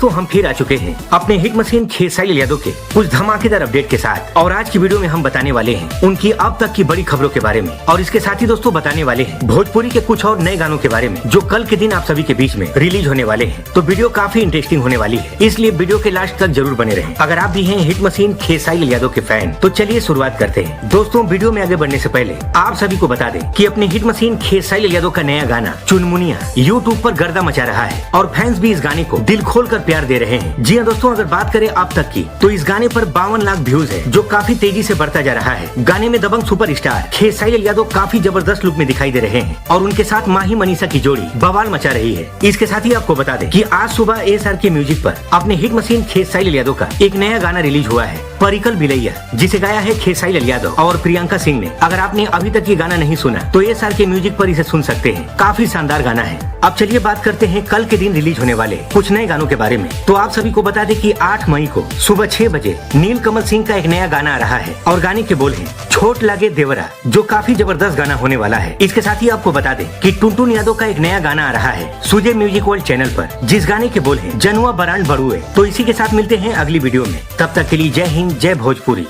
दोस्तों हम फिर आ चुके हैं अपने हिट मशीन खेसारी यादव के कुछ धमाकेदार अपडेट के साथ। और आज की वीडियो में हम बताने वाले हैं उनकी अब तक की बड़ी खबरों के बारे में, और इसके साथ ही दोस्तों बताने वाले हैं भोजपुरी के कुछ और नए गानों के बारे में जो कल के दिन आप सभी के बीच में रिलीज होने वाले हैं। तो वीडियो काफी इंटरेस्टिंग होने वाली है, इसलिए वीडियो के लास्ट तक जरूर बने रहें। अगर आप भी हैं हिट मशीन खेसारी यादव के फैन तो चलिए शुरुआत करते हैं। दोस्तों वीडियो में आगे बढ़ने से पहले आप सभी को बता दें कि अपने हिट मशीन खेसारी यादव का नया गाना चुनमुनिया यूट्यूब पर गर्दा मचा रहा है और फैंस भी इस गाने को दिल खोलकर प्यार दे रहे हैं। जी हां दोस्तों, अगर बात करें अब तक की तो इस गाने पर 52 लाख व्यूज है जो काफी तेजी से बढ़ता जा रहा है। गाने में दबंग सुपरस्टार खेसारी यादव काफी जबरदस्त लुक में दिखाई दे रहे हैं और उनके साथ माही मनीषा की जोड़ी बवाल मचा रही है। इसके साथ ही आपको बता दें कि आज सुबह एसआर के म्यूजिक पर अपने हिट मशीन खेसारी यादव का एक नया गाना रिलीज हुआ है, परिकल बिलैया, जिसे गाया है खेसारी यादव और प्रियंका सिंह ने। अगर आपने अभी तक ये गाना नहीं सुना तो एसआर के म्यूजिक पर इसे सुन सकते हैं, काफी शानदार गाना है। अब चलिए बात करते हैं कल के दिन रिलीज होने वाले कुछ नए गानों के बारे में। तो आप सभी को बता दें कि 8 मई को सुबह 6 बजे नीलकमल सिंह का एक नया गाना आ रहा है और गाने के बोल हैं छोट लागे देवरा, जो काफी जबरदस्त गाना होने वाला है। इसके साथ ही आपको बता दें कि टुनटुन यादव का एक नया गाना आ रहा है सुजय म्यूजिक वर्ल्ड चैनल पर, जिस गाने के बोल हैं जनुआ बरांड बड़ुए। तो इसी के साथ मिलते हैं अगली वीडियो में, तब तक के लिए जय हिंद, जय भोजपुरी।